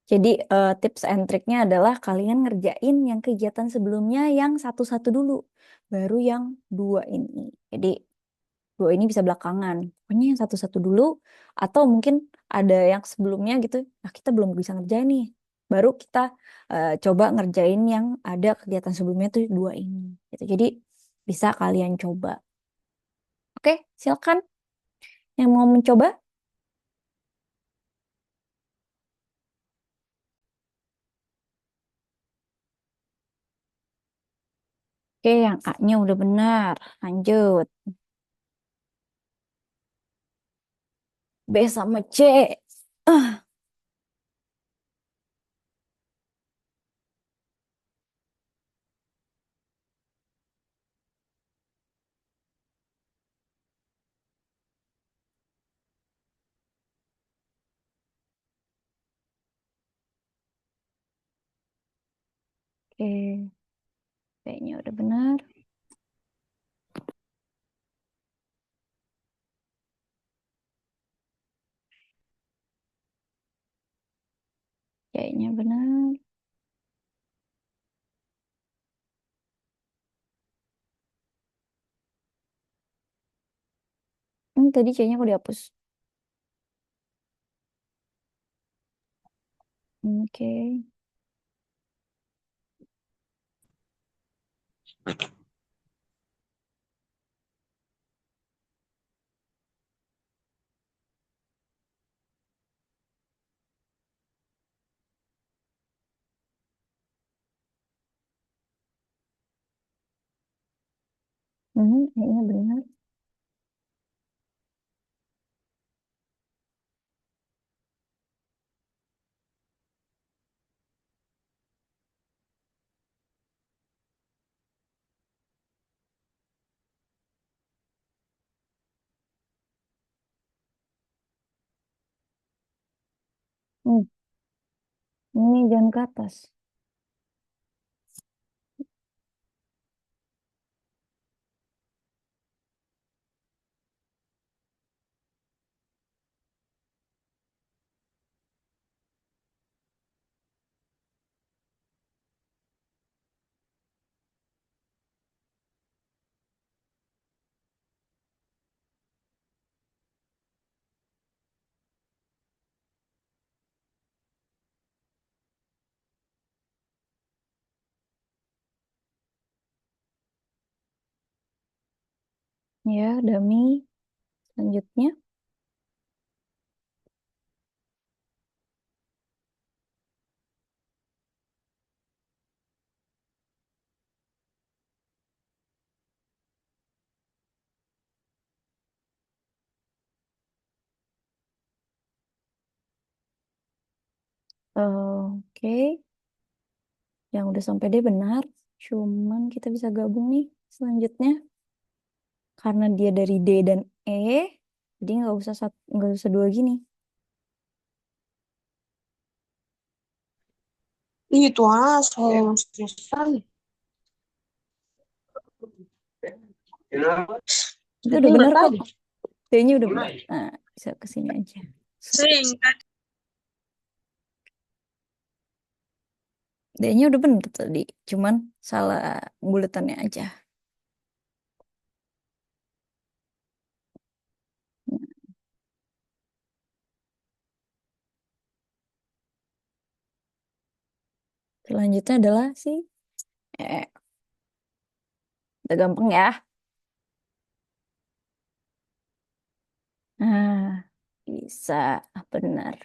Jadi tips and triknya adalah kalian ngerjain yang kegiatan sebelumnya yang satu-satu dulu, baru yang dua ini. Jadi dua ini bisa belakangan. Pokoknya yang satu-satu dulu, atau mungkin ada yang sebelumnya gitu. Nah, kita belum bisa ngerjain nih. Baru kita coba ngerjain yang ada kegiatan sebelumnya tuh dua ini. Gitu. Jadi bisa kalian coba. Oke, silakan yang mau mencoba. Oke, yang A-nya udah benar. Lanjut. B sama C. Ah, oke, B-nya udah benar. C-nya benar. Tadi C-nya kok dihapus? Oke. Kayaknya benar. Hmm, ini jangan ke atas. Ya, dummy. Selanjutnya. Oke, yang udah sampai D benar. Cuman kita bisa gabung nih selanjutnya. Karena dia dari D dan E, jadi nggak usah dua gini. Itu saya yang sekali. Itu Jadi udah udah benar kok. tahu. D-nya udah benar. Nah, bisa ke sini aja. Singkat. D-nya udah benar tadi. Cuman salah buletannya aja. Nah, selanjutnya adalah si E. Udah gampang ya. Nah, bisa benar.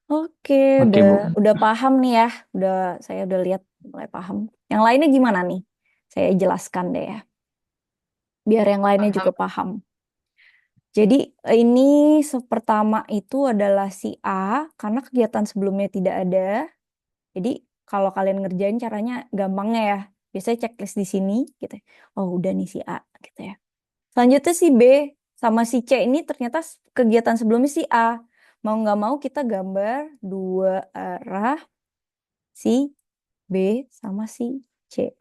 Oke, Oke, udah Bu. udah paham nih ya. Saya udah lihat mulai paham. Yang lainnya gimana nih? Saya jelaskan deh ya, biar yang lainnya juga paham. Jadi ini pertama itu adalah si A karena kegiatan sebelumnya tidak ada. Jadi kalau kalian ngerjain caranya gampangnya ya. Biasanya checklist di sini gitu. Oh, udah nih si A gitu ya. Selanjutnya si B sama si C ini ternyata kegiatan sebelumnya si A. Mau nggak mau kita gambar dua arah si B sama si C.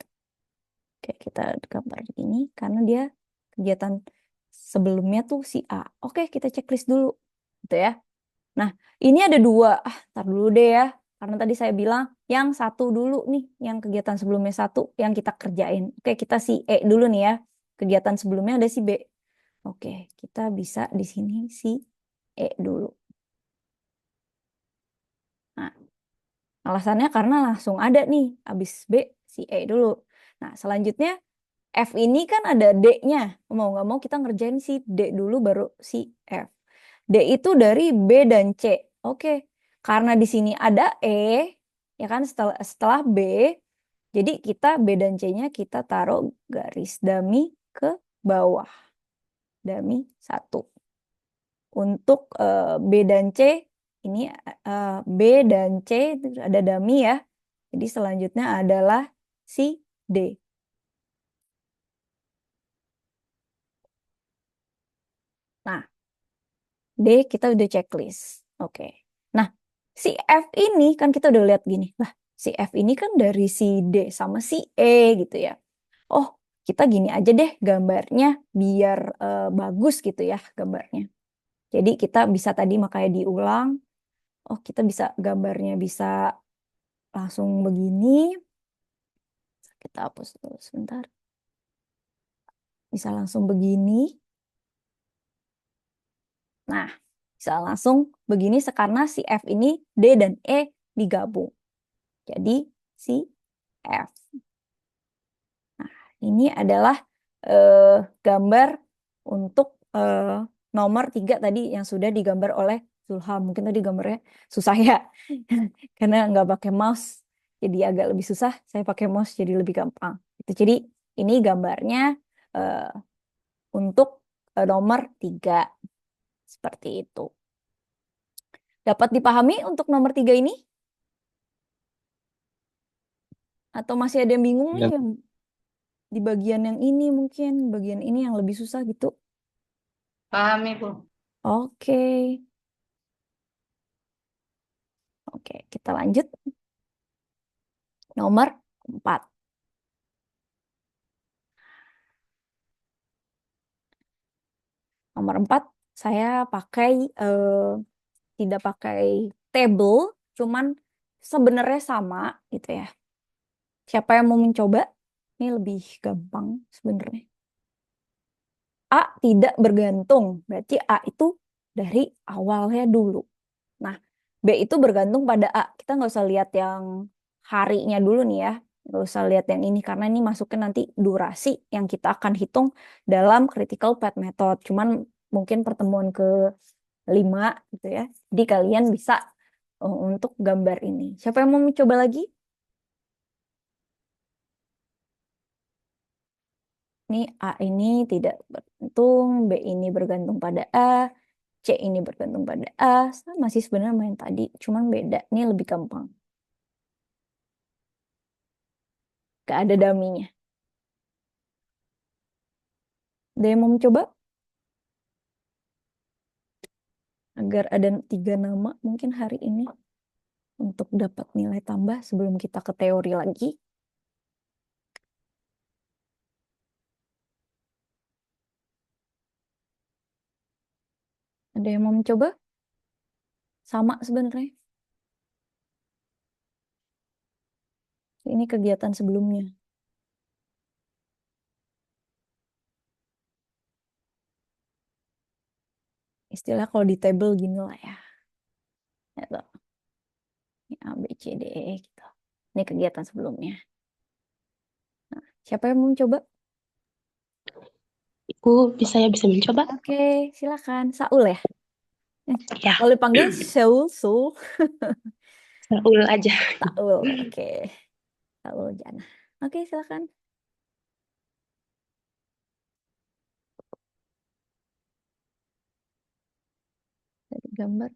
Kayak kita gambar ini karena dia kegiatan sebelumnya tuh si A. Oke, kita checklist dulu. Gitu ya. Nah, ini ada dua. Tar dulu deh ya. Karena tadi saya bilang yang satu dulu nih, yang kegiatan sebelumnya satu yang kita kerjain. Oke, kita si E dulu nih ya. Kegiatan sebelumnya ada si B. Oke, kita bisa di sini si E dulu. Nah, alasannya karena langsung ada nih, habis B si E dulu. Nah, selanjutnya F ini kan ada D-nya. Mau nggak mau kita ngerjain si D dulu baru si F. D itu dari B dan C. Oke, karena di sini ada E, ya kan setelah B, jadi kita B dan C-nya kita taruh garis dummy ke bawah. Dummy 1. Untuk B dan C, ini B dan C itu ada dummy ya. Jadi selanjutnya adalah si D. Nah, D kita udah checklist. Oke. Nah, si F ini kan kita udah lihat gini. Lah, si F ini kan dari si D sama si E gitu ya. Oh, kita gini aja deh gambarnya biar bagus gitu ya gambarnya. Jadi kita bisa tadi makanya diulang. Oh, kita bisa gambarnya bisa langsung begini. Kita hapus dulu sebentar. Bisa langsung begini. Nah, bisa langsung begini karena si F ini D dan E digabung. Jadi si F. Nah, ini adalah gambar untuk nomor 3 tadi yang sudah digambar oleh Zulham. Mungkin tadi gambarnya susah ya, karena nggak pakai mouse. Jadi agak lebih susah. Saya pakai mouse jadi lebih gampang. Itu jadi ini gambarnya eh, untuk nomor 3. Seperti itu. Dapat dipahami untuk nomor 3 ini? Atau masih ada yang bingung nih Ya, yang di bagian yang ini mungkin, bagian ini yang lebih susah gitu? Paham, Ibu. Oke, oke, kita lanjut. Nomor 4. Nomor 4, saya pakai, tidak pakai table, cuman sebenarnya sama gitu ya. Siapa yang mau mencoba? Ini lebih gampang sebenarnya. A tidak bergantung, berarti A itu dari awalnya dulu. Nah, B itu bergantung pada A. Kita nggak usah lihat yang harinya dulu nih ya. Nggak usah lihat yang ini, karena ini masuknya nanti durasi yang kita akan hitung dalam critical path method. Cuman mungkin pertemuan ke-5 gitu ya. Jadi kalian bisa untuk gambar ini. Siapa yang mau mencoba lagi? Ini A ini tidak bergantung, B ini bergantung pada A, C ini bergantung pada A. Sama sih sebenarnya main tadi, cuman beda. Ini lebih gampang. Gak ada daminya. Ada yang mau mencoba? Agar ada 3 nama mungkin hari ini untuk dapat nilai tambah sebelum kita ke teori lagi. Ada yang mau mencoba? Sama sebenarnya. Ini kegiatan sebelumnya. Istilah kalau di table gini lah ya. Ya toh. Ini A, B, C, D, E gitu. Ini kegiatan sebelumnya. Nah, siapa yang mau mencoba? Ibu bisa mencoba? Oke, silakan. Saul ya. Ya, Boleh panggil Saul, Saul. Saul aja. Saul, oke. Saul Jana. Oke, silakan. Dari gambar.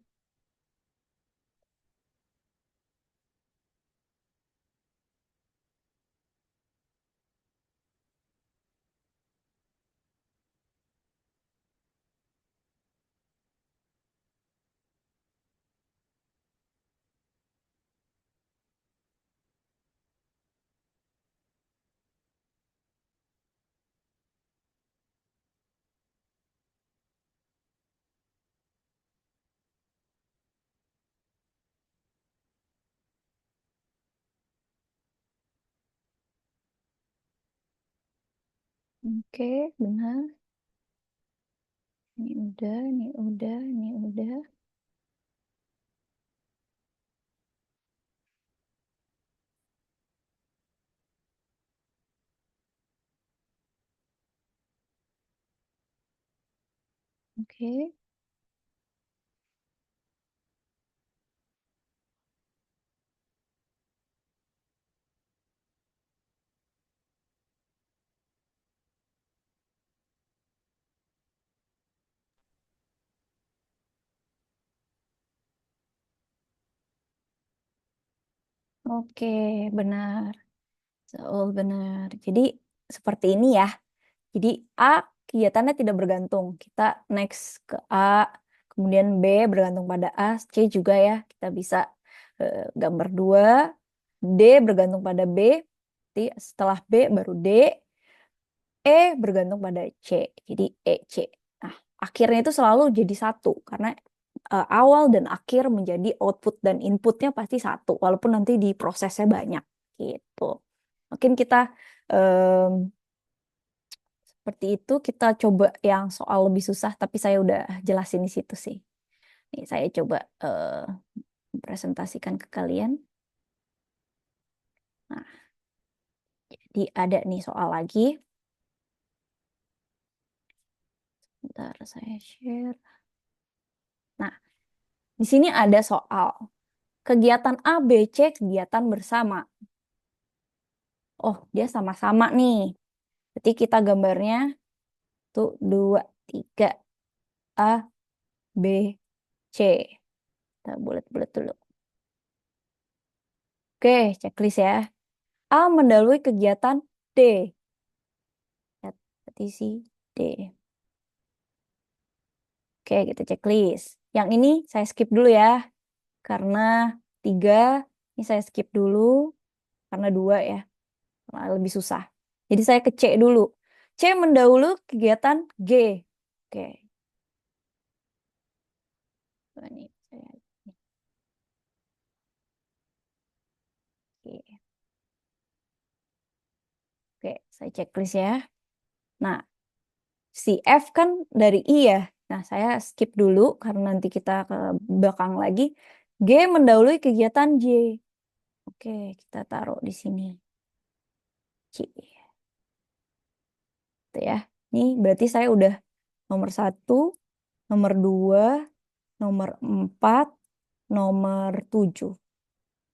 Oke, benar. Ini udah, ini udah, ini udah. Oke. Oke, benar. Benar. Jadi seperti ini ya. Jadi A kegiatannya tidak bergantung. Kita next ke A, kemudian B bergantung pada A, C juga ya. Kita bisa gambar 2, D bergantung pada B, nanti setelah B baru D, E bergantung pada C. Jadi E, C. Nah, akhirnya itu selalu jadi satu karena awal dan akhir menjadi output dan inputnya pasti satu, walaupun nanti di prosesnya banyak gitu. Mungkin kita em, seperti itu, kita coba yang soal lebih susah, tapi saya udah jelasin di situ sih. Nih, saya coba presentasikan ke kalian. Nah, jadi ada nih soal lagi. Bentar, saya share. Nah, di sini ada soal. Kegiatan A, B, C, kegiatan bersama. Oh, dia sama-sama nih. Berarti kita gambarnya tuh 2, 3. A, B, C. Kita bulat-bulat dulu. Oke, checklist ya. A mendahului kegiatan D. Lihat petisi D. Oke, kita checklist. Yang ini saya skip dulu ya. Karena 3, ini saya skip dulu. Karena 2 ya. Karena lebih susah. Jadi saya ke C dulu. C mendahului kegiatan G. Oke. Ini saya. Oke. Oke, saya checklist ya. Nah, si F kan dari I ya. Nah, saya skip dulu karena nanti kita ke belakang lagi. G mendahului kegiatan J. Oke, kita taruh di sini. C. Itu ya. Ini berarti saya udah nomor 1, nomor 2, nomor 4, nomor 7.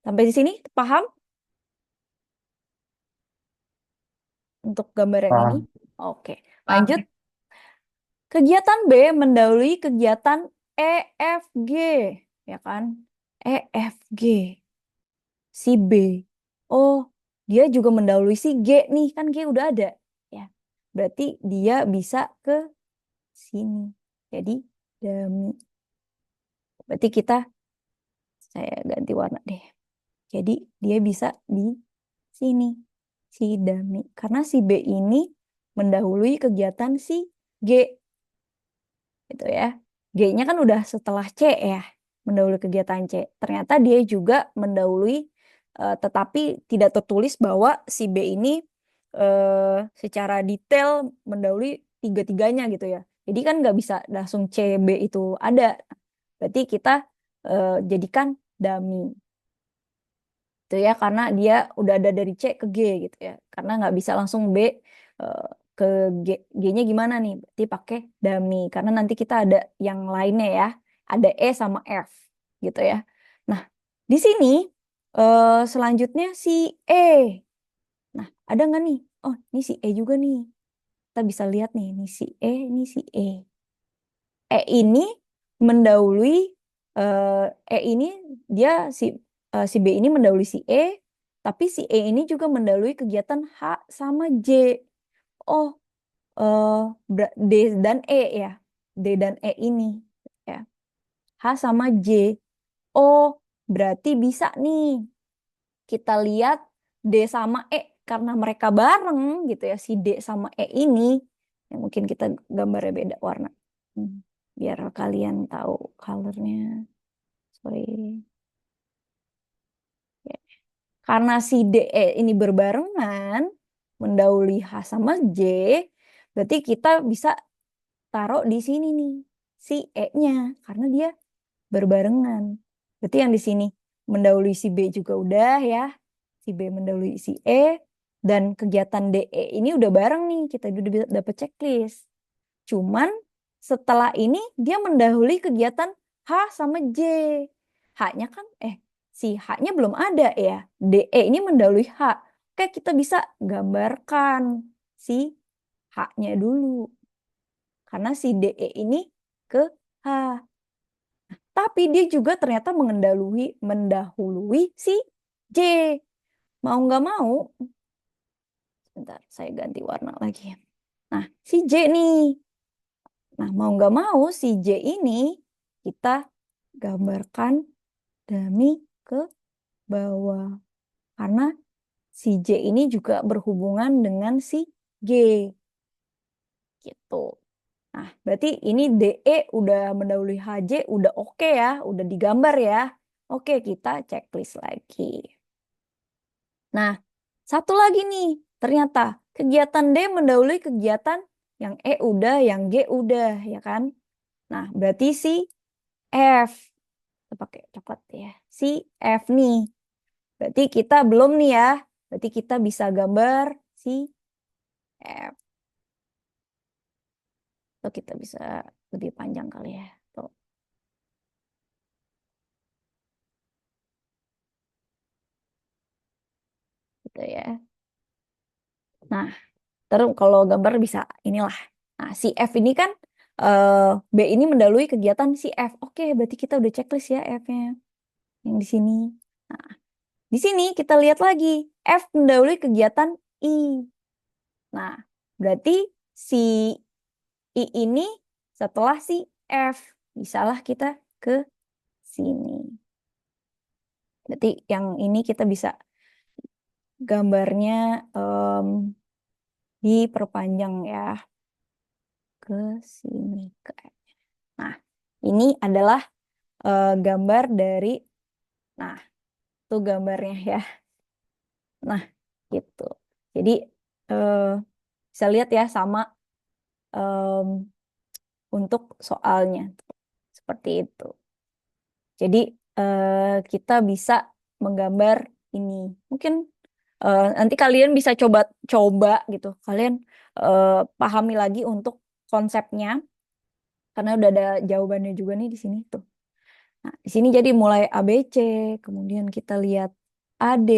Sampai di sini paham untuk gambar yang ini? Paham. Oke, Paham. lanjut. Kegiatan B mendahului kegiatan EFG, ya kan? EFG, si B. Oh, dia juga mendahului si G nih, kan G udah ada. Ya, berarti dia bisa ke sini. Jadi, demi. Berarti saya ganti warna deh. Jadi, dia bisa di sini, si dami. Karena si B ini mendahului kegiatan si G. Gitu ya. G-nya kan udah setelah C ya, mendahului kegiatan C. Ternyata dia juga mendahului, tetapi tidak tertulis bahwa si B ini secara detail mendahului tiga-tiganya gitu ya. Jadi kan nggak bisa langsung C, B itu ada. Berarti kita jadikan dummy. Itu ya, karena dia udah ada dari C ke G gitu ya. Karena nggak bisa langsung B eh, ke G. G-nya gimana nih? Berarti pakai dummy. Karena nanti kita ada yang lainnya ya. Ada E sama F gitu ya. Nah, di sini selanjutnya si E. Nah, ada nggak nih? Oh, ini si E juga nih. Kita bisa lihat nih, ini si E, ini si E. E ini mendahului E ini dia si B ini mendahului si E, tapi si E ini juga mendahului kegiatan H sama J. Oh, D dan E ya. D dan E ini ya. H sama J. Oh, berarti bisa nih kita lihat D sama E karena mereka bareng gitu ya, si D sama E ini. Ya, mungkin kita gambarnya beda warna. Biar kalian tahu colornya. Sorry. Ya. Karena si D, E ini berbarengan mendahului H sama J, berarti kita bisa taruh di sini nih si E-nya karena dia berbarengan. Berarti yang di sini mendahului si B juga udah ya. Si B mendahului si E dan kegiatan DE ini udah bareng nih, kita udah dapat checklist. Cuman setelah ini dia mendahului kegiatan H sama J. H-nya kan si H-nya belum ada ya. DE ini mendahului H. Oke, kita bisa gambarkan si H-nya dulu. Karena si DE ini ke H. Tapi dia juga ternyata mendahului si J. Mau nggak mau, bentar saya ganti warna lagi. Nah, si J nih. Nah, mau nggak mau si J ini kita gambarkan dari ke bawah. Karena si J ini juga berhubungan dengan si G. Gitu. Nah, berarti ini DE udah mendahului HJ, udah oke ya, udah digambar ya. Oke, kita checklist lagi. Nah, satu lagi nih, ternyata kegiatan D mendahului kegiatan yang E udah, yang G udah, ya kan? Nah, berarti si F, kita pakai coklat ya, si F nih. Berarti kita belum nih ya, berarti kita bisa gambar si F. Atau kita bisa lebih panjang kali ya. Tuh. Gitu ya. Nah, terus kalau gambar bisa inilah. Nah, si F ini kan B ini mendahului kegiatan si F. Oke, berarti kita udah checklist ya F-nya. Yang di sini. Nah, di sini kita lihat lagi. F mendahului kegiatan I. Nah, berarti si I ini setelah si F. Bisalah kita ke sini. Berarti yang ini kita bisa gambarnya diperpanjang ya. Ke sini. Nah, ini adalah gambar dari, nah, itu gambarnya ya. Nah, gitu. Jadi, bisa lihat ya sama untuk soalnya. Seperti itu. Jadi, kita bisa menggambar ini. Mungkin nanti kalian bisa coba gitu. Kalian pahami lagi untuk konsepnya. Karena udah ada jawabannya juga nih di sini tuh. Nah, di sini jadi mulai ABC, kemudian kita lihat AD,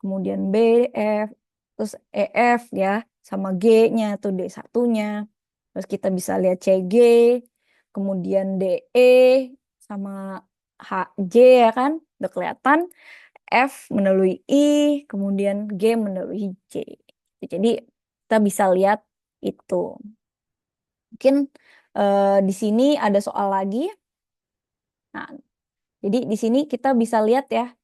kemudian BF, terus EF ya, sama G-nya tuh D1-nya. Terus kita bisa lihat CG, kemudian DE sama HJ ya kan, udah kelihatan. F mendahului I, kemudian G mendahului J. Jadi kita bisa lihat itu. Mungkin di sini ada soal lagi. Nah, jadi di sini kita bisa lihat ya,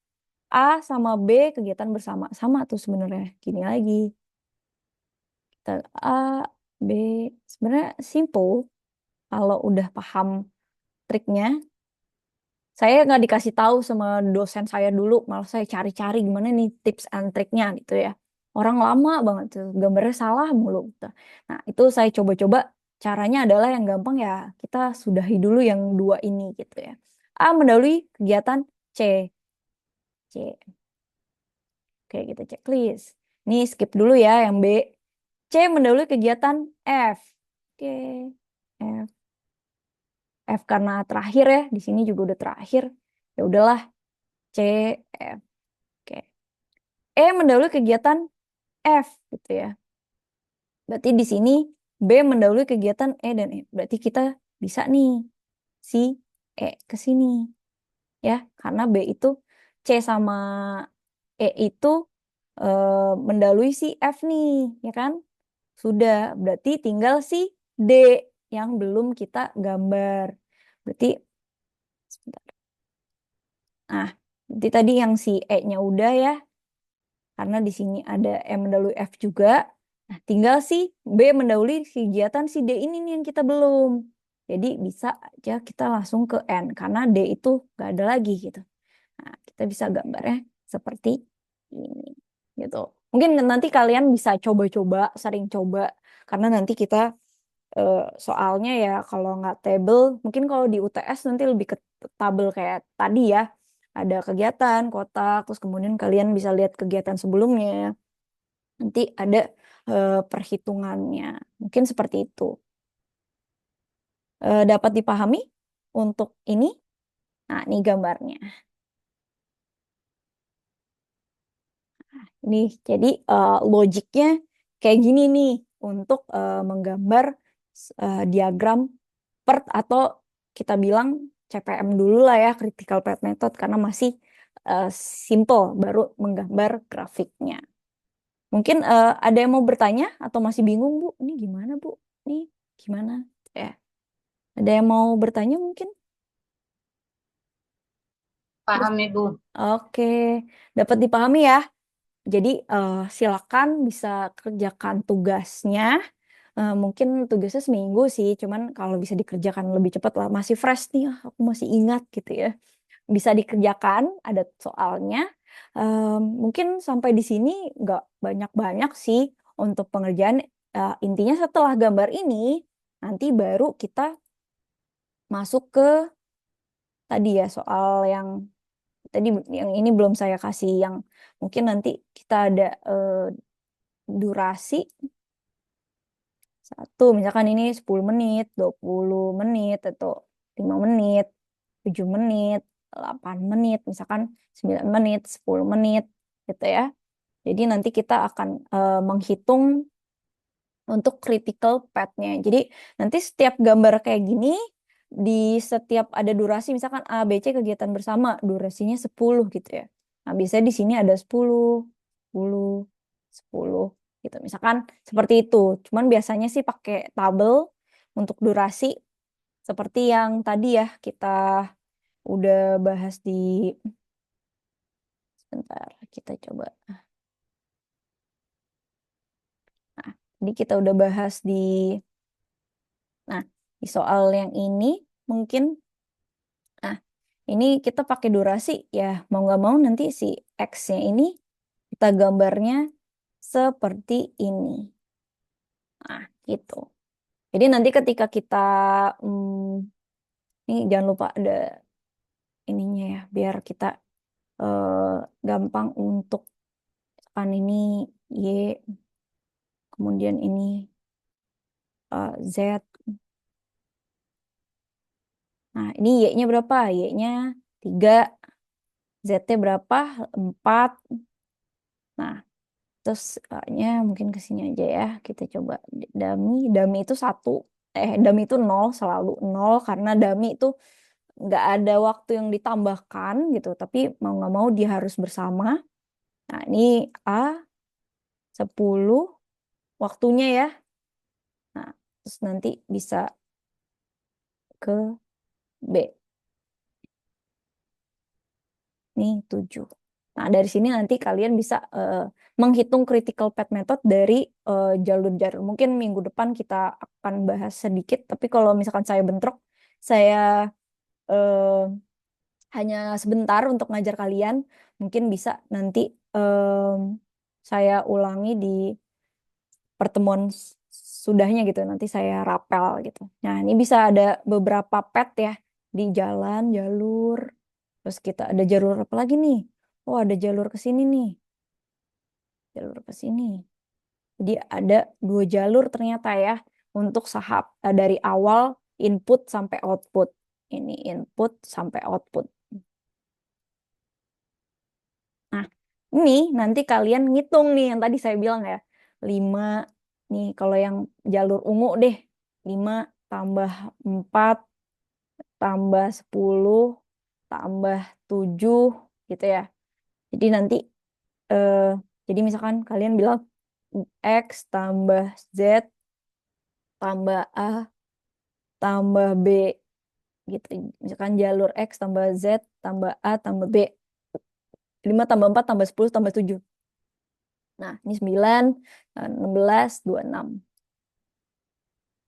A sama B kegiatan bersama. Sama tuh sebenarnya. Gini lagi. Kita A, B, sebenarnya simple. Kalau udah paham triknya, saya nggak dikasih tahu sama dosen saya dulu, malah saya cari-cari gimana nih tips and triknya gitu ya. Orang lama banget tuh, gambarnya salah mulu. Gitu. Nah, itu saya coba-coba. Caranya adalah yang gampang ya, kita sudahi dulu yang dua ini gitu ya. A mendahului kegiatan C. C. Oke, kita checklist. Ini skip dulu ya yang B. C mendahului kegiatan F. Oke, F. F karena terakhir ya, di sini juga udah terakhir. Ya udahlah, C, F. Oke. E mendahului kegiatan F gitu ya. Berarti di sini B mendahului kegiatan E dan E. Berarti kita bisa nih si E ke sini. Ya, karena B itu C sama E itu mendahului si F nih, ya kan? Sudah, berarti tinggal si D yang belum kita gambar. Berarti, sebentar. Nah, berarti tadi yang si E-nya udah ya, karena di sini ada E mendahului F juga. Nah, tinggal si B mendahului kegiatan si D ini nih yang kita belum. Jadi bisa aja kita langsung ke N, karena D itu nggak ada lagi gitu. Nah, kita bisa gambarnya seperti ini, gitu. Mungkin nanti kalian bisa coba-coba, sering coba, karena nanti kita soalnya ya kalau nggak tabel, mungkin kalau di UTS nanti lebih ke tabel kayak tadi ya, ada kegiatan, kotak, terus kemudian kalian bisa lihat kegiatan sebelumnya, nanti ada perhitungannya, mungkin seperti itu. Dapat dipahami untuk ini? Nah, ini gambarnya. Nih, jadi logiknya kayak gini nih untuk menggambar diagram PERT atau kita bilang CPM dulu lah ya, Critical Path Method, karena masih uh, simple, baru menggambar grafiknya. Mungkin ada yang mau bertanya atau masih bingung, Bu? Ini gimana, Bu? Ini gimana? Ya, ada yang mau bertanya mungkin? Paham, Ibu. Oke, dapat dipahami ya. Jadi silakan bisa kerjakan tugasnya. Mungkin tugasnya seminggu sih, cuman kalau bisa dikerjakan lebih cepat lah, masih fresh nih, aku masih ingat gitu ya. Bisa dikerjakan, ada soalnya. Mungkin sampai di sini nggak banyak-banyak sih untuk pengerjaan. Intinya setelah gambar ini, nanti baru kita masuk ke tadi ya soal yang tadi yang ini belum saya kasih yang mungkin nanti kita ada durasi satu misalkan ini 10 menit, 20 menit atau 5 menit, 7 menit, 8 menit, misalkan 9 menit, 10 menit gitu ya. Jadi nanti kita akan menghitung untuk critical path-nya. Jadi nanti setiap gambar kayak gini di setiap ada durasi misalkan A, B, C kegiatan bersama durasinya 10 gitu ya. Nah, biasanya di sini ada 10, 10, 10 gitu. Misalkan seperti itu. Cuman biasanya sih pakai tabel untuk durasi seperti yang tadi ya kita udah bahas di sebentar kita coba. Nah, ini kita udah bahas di nah, di soal yang ini mungkin nah, ini kita pakai durasi ya, mau nggak mau nanti si X-nya ini kita gambarnya seperti ini. Nah, gitu. Jadi nanti ketika kita, ini jangan lupa ada ininya ya, biar kita eh, gampang untuk kan ini Y, kemudian ini Z. Nah, ini Y-nya berapa? Y-nya 3, Z-nya berapa? 4. Nah, terus nya mungkin ke sini aja ya. Kita coba dummy itu 1. Dummy itu 0, selalu 0 karena dummy itu nggak ada waktu yang ditambahkan gitu. Tapi mau nggak mau dia harus bersama. Nah, ini A 10 waktunya ya. Nah, terus nanti bisa ke B. Ini 7. Nah, dari sini nanti kalian bisa menghitung critical path method dari jalur-jalur. Mungkin minggu depan kita akan bahas sedikit, tapi kalau misalkan saya bentrok, saya eh, hanya sebentar untuk ngajar kalian. Mungkin bisa nanti saya ulangi di pertemuan sudahnya gitu. Nanti saya rapel gitu. Nah, ini bisa ada beberapa path ya di jalan, jalur. Terus kita ada jalur apa lagi nih? Oh, ada jalur ke sini nih. Jalur ke sini. Jadi ada 2 jalur ternyata ya untuk sahab dari awal input sampai output. Ini input sampai output. Nah, ini nanti kalian ngitung nih yang tadi saya bilang ya. 5 nih kalau yang jalur ungu deh. 5 tambah 4 tambah 10 tambah 7 gitu ya. Jadi nanti eh, jadi misalkan kalian bilang X tambah Z tambah A tambah B gitu. Misalkan jalur X tambah Z tambah A tambah B. 5 tambah 4 tambah 10 tambah 7. Nah, ini 9, 16, 26.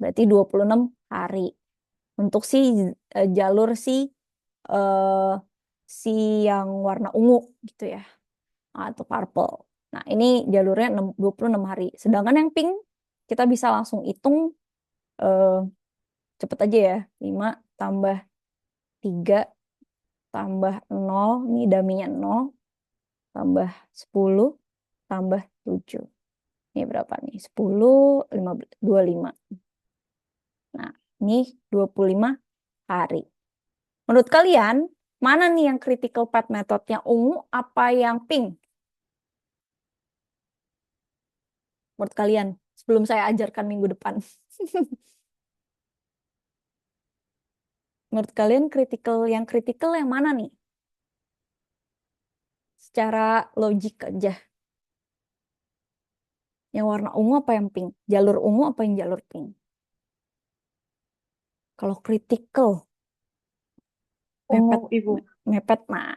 Berarti 26 hari. Untuk jalur eh, si yang warna ungu gitu ya. Atau purple. Nah, ini jalurnya 26 hari. Sedangkan yang pink, kita bisa langsung hitung eh, cepet aja ya. 5 tambah 3 tambah 0, ini daminya 0, tambah 10, tambah 7. Ini berapa nih? 10, 15, 25. Nah, ini 25 hari. Menurut kalian, mana nih yang critical path methodnya ungu apa yang pink? Menurut kalian, sebelum saya ajarkan minggu depan. Menurut kalian yang critical yang mana nih? Secara logik aja. Yang warna ungu apa yang pink? Jalur ungu apa yang jalur pink? Kalau critical, Ungu, mepet, Ibu. mepet. Nah,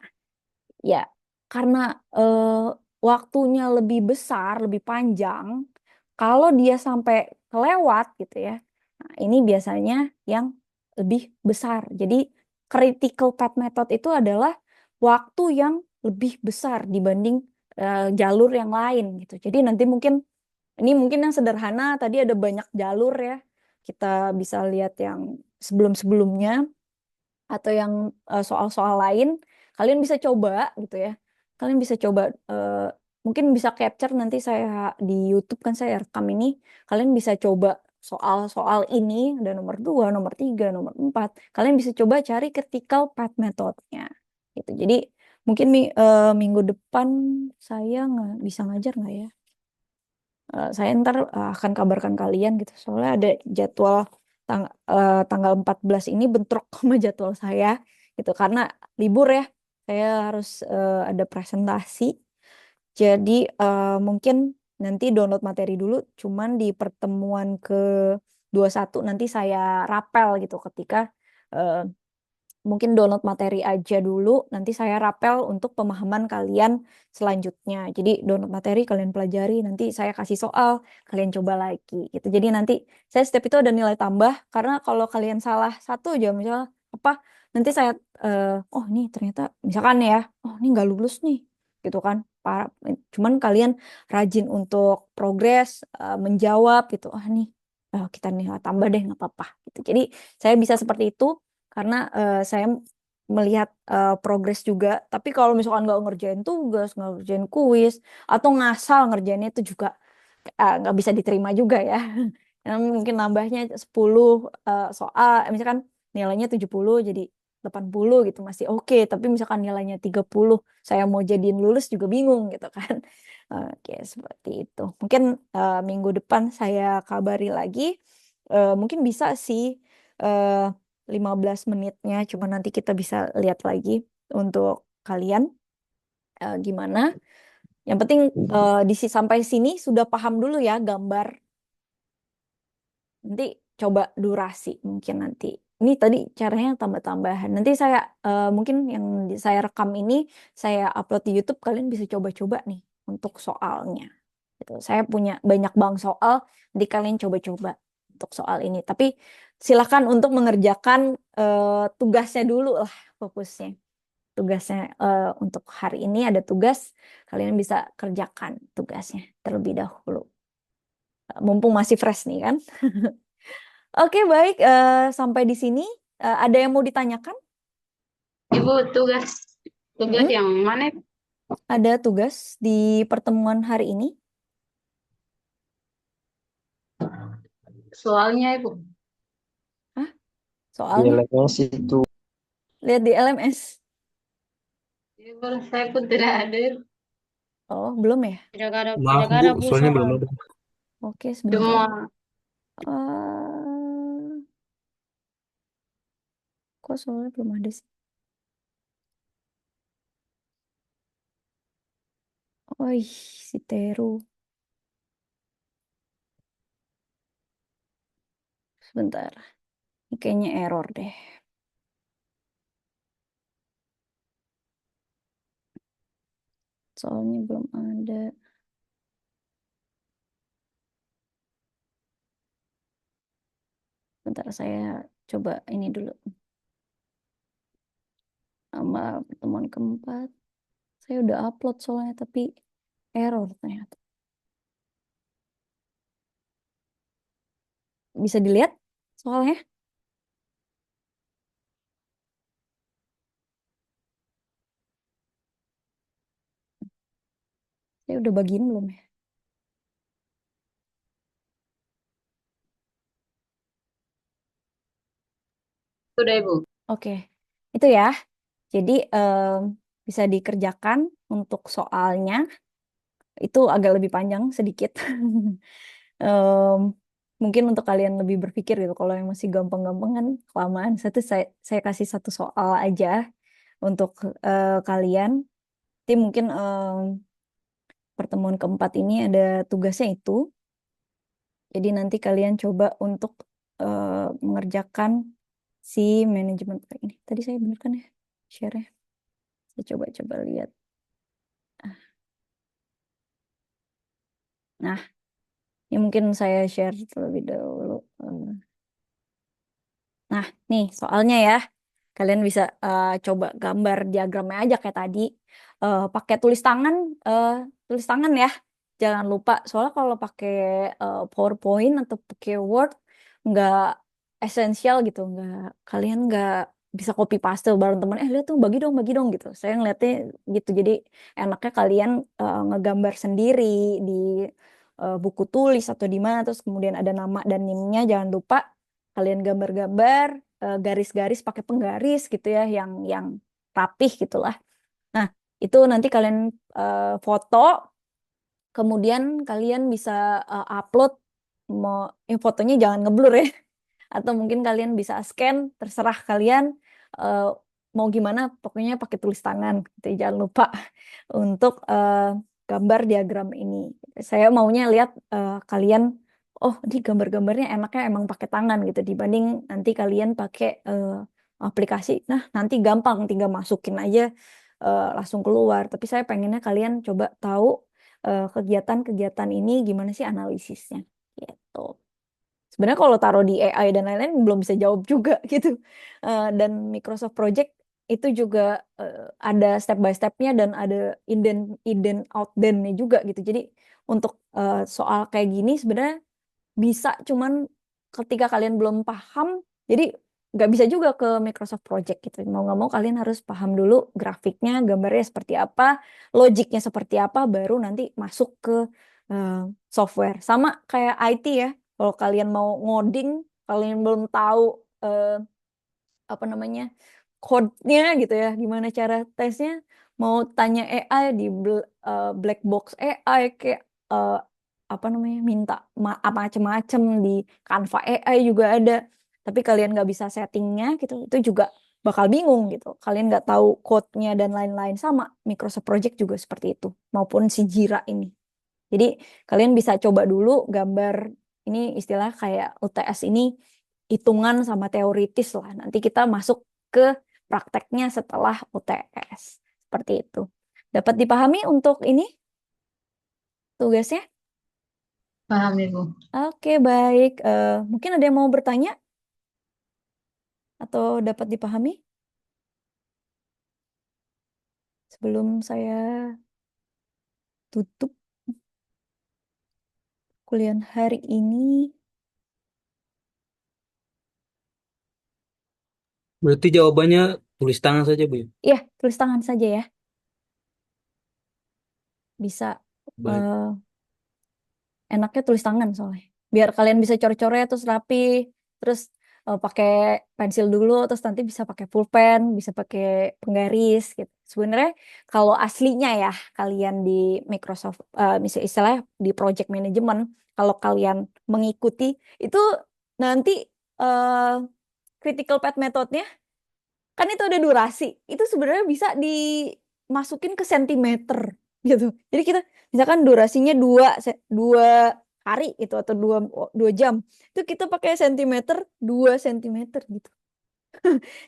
ya, karena eh, waktunya lebih besar, lebih panjang, kalau dia sampai kelewat gitu ya, nah ini biasanya yang lebih besar. Jadi critical path method itu adalah waktu yang lebih besar dibanding jalur yang lain gitu. Jadi nanti ini mungkin yang sederhana, tadi ada banyak jalur ya. Kita bisa lihat yang sebelum-sebelumnya atau yang soal-soal lain, kalian bisa coba gitu ya. Kalian bisa coba mungkin bisa capture nanti saya di YouTube kan saya rekam ini. Kalian bisa coba soal-soal ini ada nomor 2, nomor 3, nomor 4. Kalian bisa coba cari critical path methodnya. Gitu. Jadi mungkin minggu depan saya nggak bisa ngajar nggak ya? Saya ntar akan kabarkan kalian gitu. Soalnya ada jadwal tanggal 14 ini bentrok sama jadwal saya gitu. Karena libur ya, saya harus ada presentasi. Jadi mungkin nanti download materi dulu. Cuman di pertemuan ke 21 nanti saya rapel gitu ketika eh, mungkin download materi aja dulu, nanti saya rapel untuk pemahaman kalian selanjutnya. Jadi download materi, kalian pelajari, nanti saya kasih soal, kalian coba lagi gitu. Jadi nanti saya setiap itu ada nilai tambah, karena kalau kalian salah satu aja, misalnya apa, nanti saya, oh ini ternyata, misalkan ya, oh ini nggak lulus nih, gitu kan. Cuman kalian rajin untuk progres, menjawab gitu, ah nih, kita nilai tambah deh, nggak apa-apa. Gitu. Jadi saya bisa seperti itu karena saya melihat progres juga. Tapi kalau misalkan nggak ngerjain tugas, nggak ngerjain kuis, atau ngasal ngerjainnya itu juga nggak bisa diterima juga ya. Yang mungkin nambahnya 10 soal, misalkan nilainya 70 jadi 80 gitu masih oke. Tapi misalkan nilainya 30, saya mau jadiin lulus juga bingung gitu kan. Oke, seperti itu. Mungkin minggu depan saya kabari lagi. Mungkin bisa sih eh, 15 menitnya, cuma nanti kita bisa lihat lagi untuk kalian gimana. Yang penting sampai sini sudah paham dulu ya gambar. Nanti coba durasi mungkin nanti. Ini tadi caranya tambah-tambahan. Nanti saya mungkin yang saya rekam ini saya upload di YouTube, kalian bisa coba-coba nih untuk soalnya. Gitu. Saya punya banyak bank soal, nanti kalian coba-coba untuk soal ini. Tapi silakan untuk mengerjakan tugasnya dulu lah fokusnya. Tugasnya untuk hari ini ada tugas, kalian bisa kerjakan tugasnya terlebih dahulu. Mumpung masih fresh nih kan. Oke, baik. Sampai di sini. Ada yang mau ditanyakan? Ibu, tugas tugas Mm-mm. yang mana? Ada tugas di pertemuan hari ini. Soalnya Ibu. Hah? Di Soalnya? LMS itu Lihat di LMS. Ibu, saya pun tidak ada. Oh, belum ya? maaf Tidak Bu, ada Bu soalnya belum soal. ada. Oke, sebentar. Cuma Eh, kok soalnya belum ada sih? Oh, si Teru. Sebentar. Ini kayaknya error deh. Soalnya belum ada. Bentar, saya coba ini dulu. Sama pertemuan keempat. Saya udah upload soalnya, tapi Error ternyata. Bisa dilihat soalnya. Saya udah bagiin belum ya? Sudah Ibu. Oke, itu ya. Jadi bisa dikerjakan untuk soalnya. Itu agak lebih panjang sedikit. Em, mungkin untuk kalian lebih berpikir gitu. Kalau yang masih gampang-gampang kan kelamaan. Saya kasih satu soal aja untuk kalian. Nanti mungkin pertemuan keempat ini ada tugasnya itu. Jadi nanti kalian coba untuk mengerjakan si manajemen ini. Tadi saya bener kan ya share-nya? Saya coba-coba lihat. Nah, ini mungkin saya share terlebih dahulu. Nah, nih soalnya ya. Kalian bisa coba gambar diagramnya aja kayak tadi. Pakai eh, tulis tangan ya. Jangan lupa. Soalnya kalau pakai PowerPoint atau pakai Word nggak esensial gitu. Kalian nggak bisa copy paste bareng teman. Lihat tuh bagi dong gitu. Saya ngeliatnya gitu. Jadi enaknya kalian ngegambar sendiri di buku tulis atau di mana. Terus kemudian ada nama dan NIM-nya. Jangan lupa kalian gambar-gambar garis-garis pakai penggaris gitu ya yang rapih gitulah. Nah, itu nanti kalian foto, kemudian kalian bisa upload fotonya jangan ngeblur ya. Atau mungkin kalian bisa scan, terserah kalian eh, mau gimana, pokoknya pakai tulis tangan gitu. Jangan lupa untuk gambar diagram ini. Saya maunya lihat kalian, oh ini gambar-gambarnya enaknya emang pakai tangan gitu dibanding nanti kalian pakai aplikasi. Nah, nanti gampang tinggal masukin aja langsung keluar. Tapi saya pengennya kalian coba tahu kegiatan-kegiatan ini gimana sih analisisnya gitu. Sebenarnya kalau taruh di AI dan lain-lain belum bisa jawab juga gitu. Dan Microsoft Project itu juga ada step by stepnya dan ada inden out then-nya juga gitu. Jadi untuk soal kayak gini sebenarnya bisa, cuman ketika kalian belum paham, jadi nggak bisa juga ke Microsoft Project gitu. Mau nggak mau kalian harus paham dulu grafiknya, gambarnya seperti apa, logiknya seperti apa, baru nanti masuk ke eh, software. Sama kayak IT ya. Kalau kalian mau ngoding, kalian belum tahu eh, apa namanya code-nya gitu ya, gimana cara tesnya, mau tanya AI di black box AI kayak eh, apa namanya minta macem-macem di Canva AI juga ada, tapi kalian nggak bisa settingnya gitu, itu juga bakal bingung gitu. Kalian nggak tahu code-nya dan lain-lain. Sama Microsoft Project juga seperti itu, maupun si Jira ini. Jadi kalian bisa coba dulu gambar ini, istilah kayak UTS ini hitungan sama teoritis lah. Nanti kita masuk ke prakteknya setelah UTS. Seperti itu. Dapat dipahami untuk ini tugasnya? Paham Ibu. Oke, baik. Mungkin ada yang mau bertanya atau dapat dipahami sebelum saya tutup kuliah hari ini. Berarti jawabannya tulis tangan saja, Bu. Iya, tulis tangan saja ya. Bisa. Baik. eh, Enaknya tulis tangan soalnya. Biar kalian bisa coret-coret terus rapi, terus pakai pensil dulu, terus nanti bisa pakai pulpen, bisa pakai penggaris gitu. Sebenarnya kalau aslinya ya kalian di Microsoft, misalnya istilahnya di project management, kalau kalian mengikuti itu nanti eh, critical path methodnya kan itu ada durasi. Itu sebenarnya bisa dimasukin ke sentimeter gitu. Jadi kita misalkan durasinya 2 hari itu atau 2 jam. Itu kita pakai sentimeter, 2 sentimeter gitu.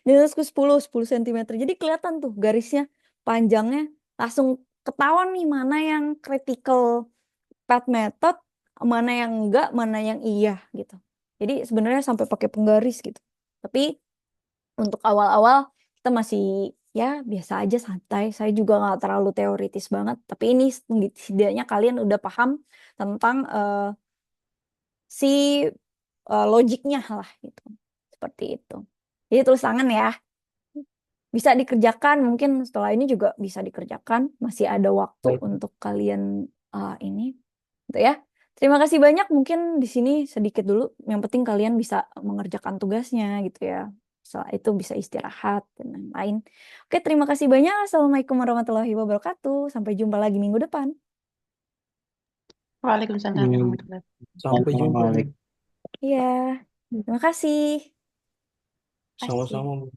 Jadi terus ke 10 sentimeter. Jadi kelihatan tuh garisnya panjangnya, langsung ketahuan nih mana yang critical path method, mana yang enggak, mana yang iya gitu. Jadi sebenarnya sampai pakai penggaris gitu. Tapi untuk awal-awal kita masih ya biasa aja santai. Saya juga nggak terlalu teoritis banget, tapi ini setidaknya kalian udah paham tentang si logiknya lah gitu. Seperti itu. Jadi tulis tangan ya. Bisa dikerjakan, mungkin setelah ini juga bisa dikerjakan. Masih ada waktu Baik. untuk kalian ini. Gitu ya. Terima kasih banyak. Mungkin di sini sedikit dulu. Yang penting kalian bisa mengerjakan tugasnya gitu ya. Setelah itu bisa istirahat dan lain-lain. Oke, terima kasih banyak. Assalamualaikum warahmatullahi wabarakatuh. Sampai jumpa lagi minggu depan. Waalaikumsalam Hmm, warahmatullahi sampai jumpa. wabarakatuh. Iya, terima kasih. Kasih. Sama-sama.